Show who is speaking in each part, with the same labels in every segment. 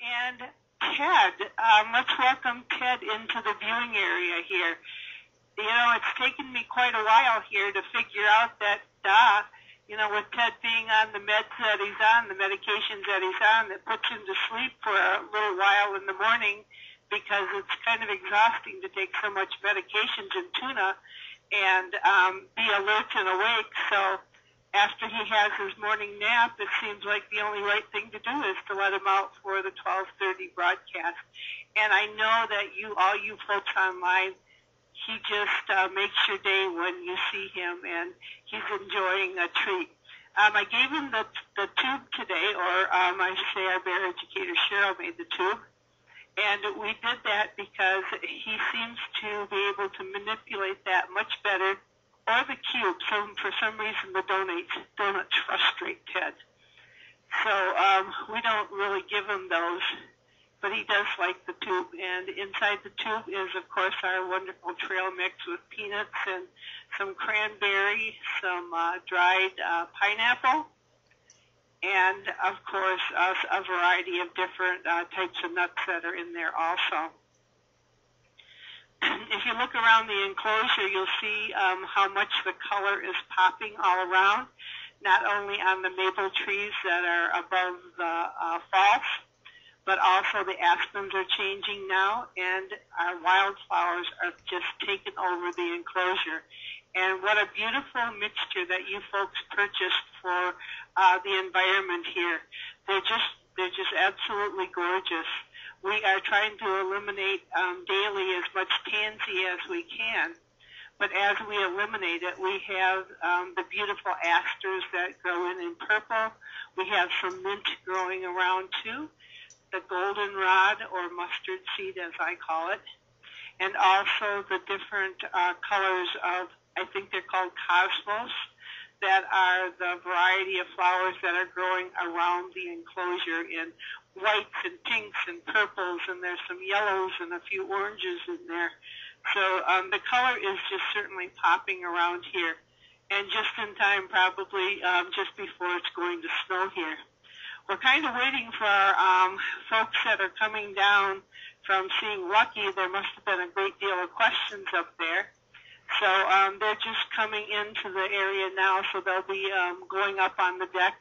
Speaker 1: And Ted, let's welcome Ted into the viewing area here. You know, it's taken me quite a while here to figure out that, with Ted being on the meds that he's on, the medications that he's on, that puts him to sleep for a little while in the morning because it's kind of exhausting to take so much medications in tuna and be alert and awake. So after he has his morning nap, it seems like the only right thing to do is to let him out for the 12:30 broadcast. And I know that all you folks online, he just makes your day when you see him, and he's enjoying a treat. I gave him the tube today, or I should say our bear educator Cheryl made the tube. And we did that because he seems to be able to manipulate that much better, or the cube. So for some reason the donuts frustrate Ted. So we don't really give him those, but he does like the tube. And inside the tube is, of course, our wonderful trail mix with peanuts and some cranberry, some dried pineapple, and, of course, a variety of different types of nuts that are in there also. If you look around the enclosure, you'll see how much the color is popping all around, not only on the maple trees that are above the falls, but also the aspens are changing now, and our wildflowers are just taking over the enclosure. And what a beautiful mixture that you folks purchased for the environment here. They're just absolutely gorgeous. We are trying to eliminate daily as much tansy as we can. But as we eliminate it, we have the beautiful asters that grow in purple. We have some mint growing around too, the goldenrod or mustard seed as I call it, and also the different colors of, I think they're called cosmos, that are the variety of flowers that are growing around the enclosure in whites and pinks and purples, and there's some yellows and a few oranges in there. So the color is just certainly popping around here, and just in time probably just before it's going to snow here. We're kind of waiting for folks that are coming down from seeing Lucky. There must have been a great deal of questions up there. So they're just coming into the area now, so they'll be going up on the deck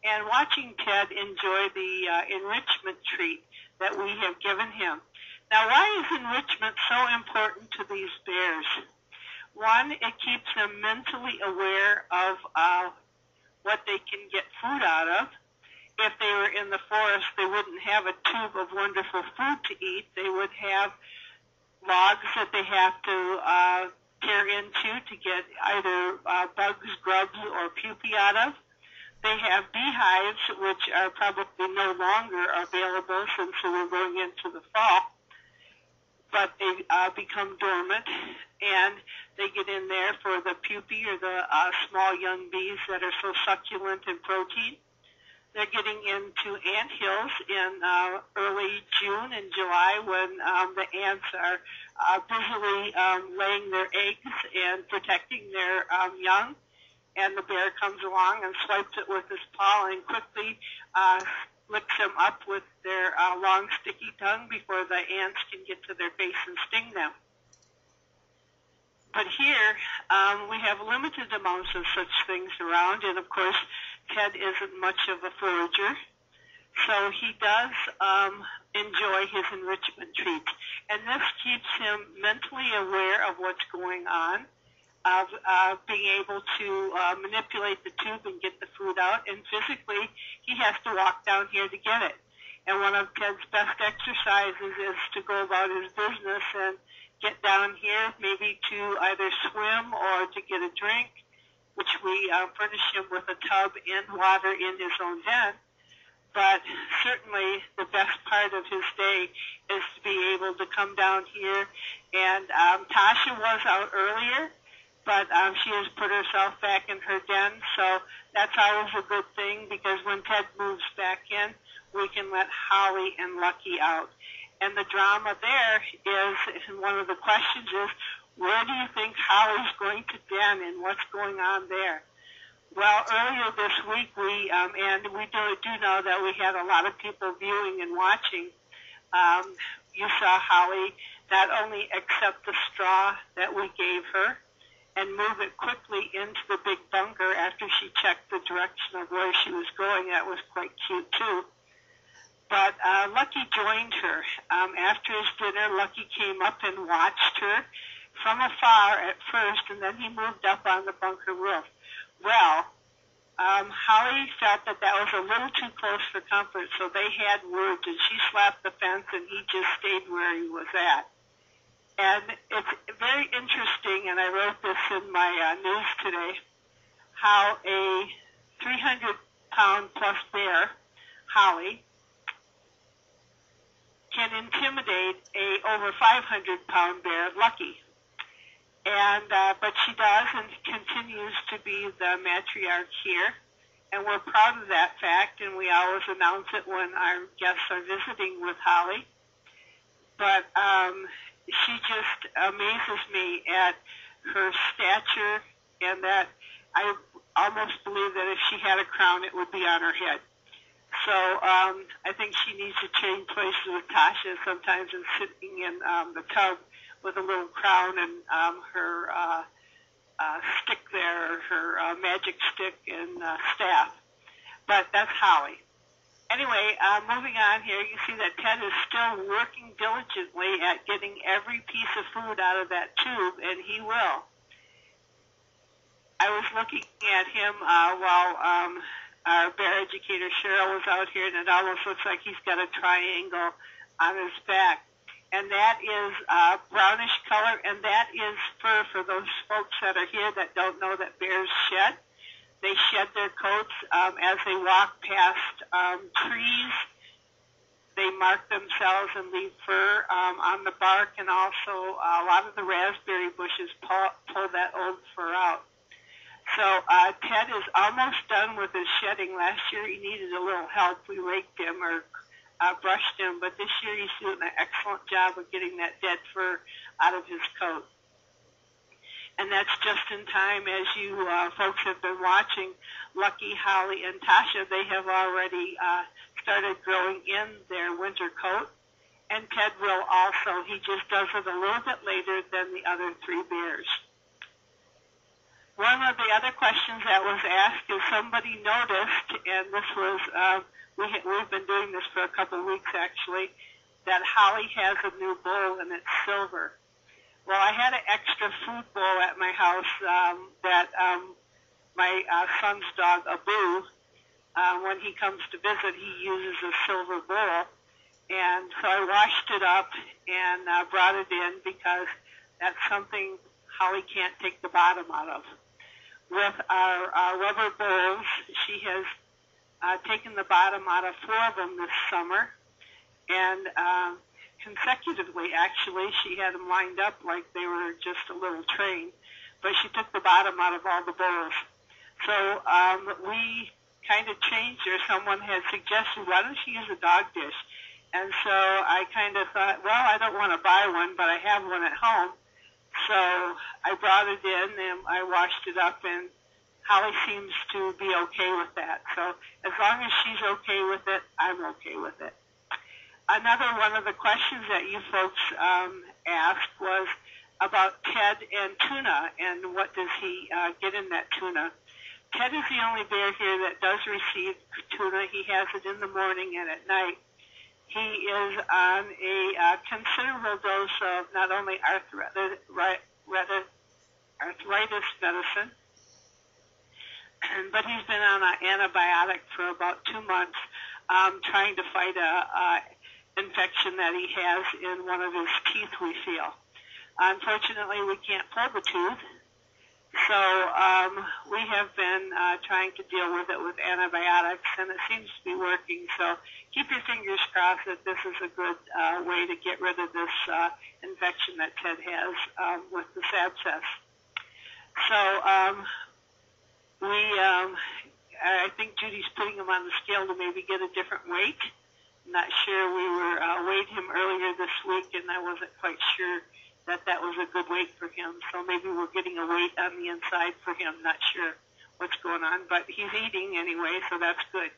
Speaker 1: and watching Ted enjoy the enrichment treat that we have given him. Now, why is enrichment so important to these bears? One, it keeps them mentally aware of what they can get food out of. If they were in the forest, they wouldn't have a tube of wonderful food to eat. They would have logs that they have to tear into to get either bugs, grubs, or pupae out of. They have beehives, which are probably no longer available since we're going into the fall, but they become dormant, and they get in there for the pupae or the small young bees that are so succulent in protein. They're getting into ant hills in early June and July when the ants are busily laying their eggs and protecting their young. And the bear comes along and swipes it with his paw and quickly licks them up with their long, sticky tongue before the ants can get to their face and sting them. But here, we have limited amounts of such things around, and of course, Ted isn't much of a forager, so he does enjoy his enrichment treats. And this keeps him mentally aware of what's going on, of being able to manipulate the tube and get the food out, and physically, he has to walk down here to get it. And one of Ted's best exercises is to go about his business and get down here, maybe to either swim or to get a drink, which we furnish him with a tub and water in his own den. But certainly the best part of his day is to be able to come down here. And Tasha was out earlier, but she has put herself back in her den, so that's always a good thing, because when Ted moves back in, we can let Holly and Lucky out. And the drama there is, and one of the questions is, where do you think Holly's going to den and what's going on there? Well, earlier this week, and we do know that we had a lot of people viewing and watching. You saw Holly not only accept the straw that we gave her and move it quickly into the big bunker after she checked the direction of where she was going. That was quite cute, too. But Lucky joined her. After his dinner, Lucky came up and watched her from afar at first, and then he moved up on the bunker roof. Well, Holly felt that was a little too close for comfort, so they had words, and she slapped the fence, and he just stayed where he was at. And it's very interesting, and I wrote this in my news today, how a 300-pound-plus bear, Holly, can intimidate a over 500-pound bear, Lucky. And but she does and continues to be the matriarch here, and we're proud of that fact, and we always announce it when our guests are visiting with Holly. But she just amazes me at her stature, and that I almost believe that if she had a crown, it would be on her head. So I think she needs to change places with Tasha sometimes and sitting in the tub with a little crown and her stick there, her magic stick and staff. But that's Holly. Anyway, moving on here, you see that Ted is still working diligently at getting every piece of food out of that tube, and he will. I was looking at him while our bear educator Cheryl was out here, and it almost looks like he's got a triangle on his back. And that is brownish color, and that is fur for those folks that are here that don't know that bears shed. They shed their coats as they walk past trees. They mark themselves and leave fur on the bark, and also a lot of the raspberry bushes pull that old fur out. So Ted is almost done with his shedding. Last year he needed a little help. We raked him or brushed him, but this year he's doing an excellent job of getting that dead fur out of his coat. And that's just in time, as you folks have been watching, Lucky, Holly, and Tasha, they have already started growing in their winter coat. And Ted will also. He just does it a little bit later than the other three bears. One of the other questions that was asked is somebody noticed, and this was, we've been doing this for a couple of weeks actually, that Holly has a new bowl and it's silver. Well, I had an extra food bowl at my house that my son's dog, Abu, when he comes to visit, he uses a silver bowl. And so I washed it up and brought it in because that's something Holly can't take the bottom out of. With our rubber bowls, she has taken the bottom out of 4 of them this summer. And consecutively, actually, she had them lined up like they were just a little train, but she took the bottom out of all the bowls. So we kind of changed her. Someone had suggested, why don't you use a dog dish? And so I kind of thought, well, I don't want to buy one, but I have one at home. So I brought it in and I washed it up, and Holly seems to be okay with that. So as long as she's okay with it, I'm okay with it. Another one of the questions that you folks asked was about Ted and tuna, and what does he get in that tuna. Ted is the only bear here that does receive tuna. He has it in the morning and at night. He is on a considerable dose of not only arthritis medicine, but he's been on an antibiotic for about 2 months, trying to fight a infection that he has in one of his teeth, we feel. Unfortunately, we can't pull the tooth, so we have been trying to deal with it with antibiotics, and it seems to be working. So keep your fingers crossed that this is a good way to get rid of this infection that Ted has with this abscess. So I think Judy's putting him on the scale to maybe get a different weight. Not sure. We were weighed him earlier this week, and I wasn't quite sure that was a good weight for him. So maybe we're getting a weight on the inside for him. Not sure. what's going on, but he's eating anyway, so that's good.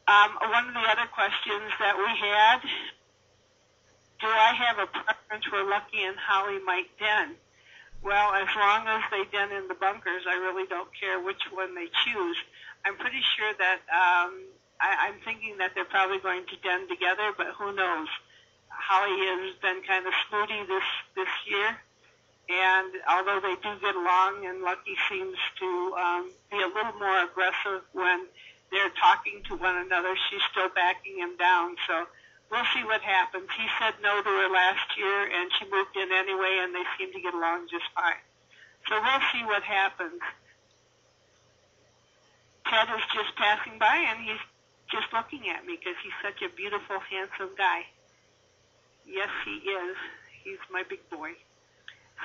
Speaker 1: One of the other questions that we had, do I have a preference where Lucky and Holly might den? Well, as long as they den in the bunkers, I really don't care which one they choose. I'm pretty sure that I'm thinking that they're probably going to den together, but who knows? Holly has been kind of snooty this year, and although they do get along, and Lucky seems to be a little more aggressive when they're talking to one another, she's still backing him down. So we'll see what happens. He said no to her last year, and she moved in anyway, and they seem to get along just fine. So we'll see what happens. Ted is just passing by, and he's just looking at me because he's such a beautiful, handsome guy. Yes, he is. He's my big boy.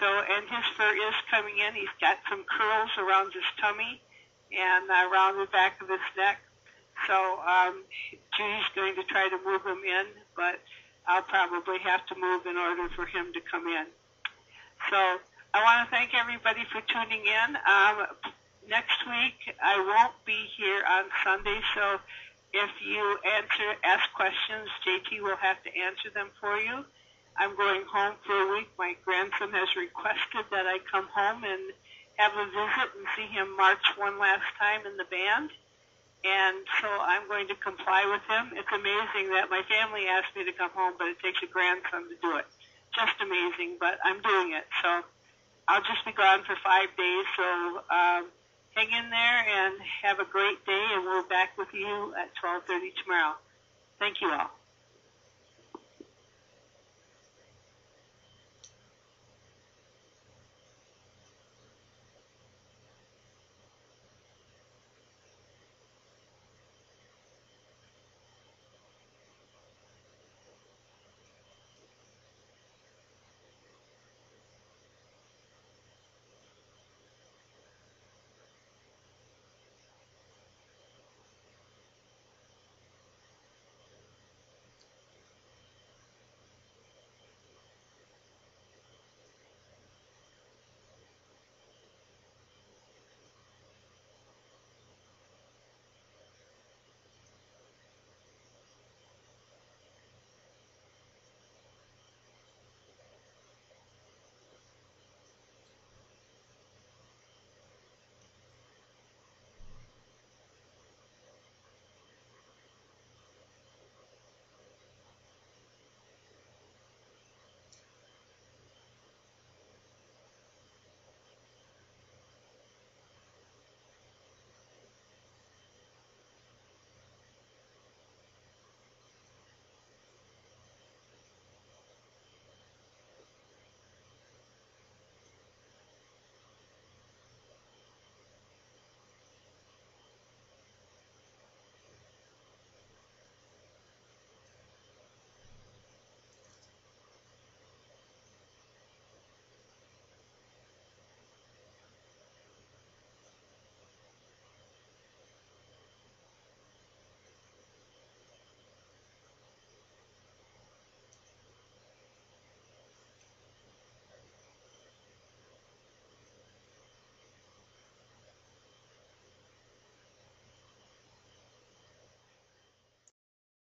Speaker 1: So, and his fur is coming in. He's got some curls around his tummy and around the back of his neck. So Judy's going to try to move him in, but I'll probably have to move in order for him to come in. So I want to thank everybody for tuning in. Next week, I won't be here on Sunday, so if you ask questions, JT will have to answer them for you. I'm going home for a week. My grandson has requested that I come home and have a visit and see him march one last time in the band. And so I'm going to comply with him. It's amazing that my family asked me to come home, but it takes a grandson to do it. Just amazing, but I'm doing it. So I'll just be gone for 5 days. So hang in there and have a great day, and we'll be back with you at 12:30 tomorrow. Thank you all.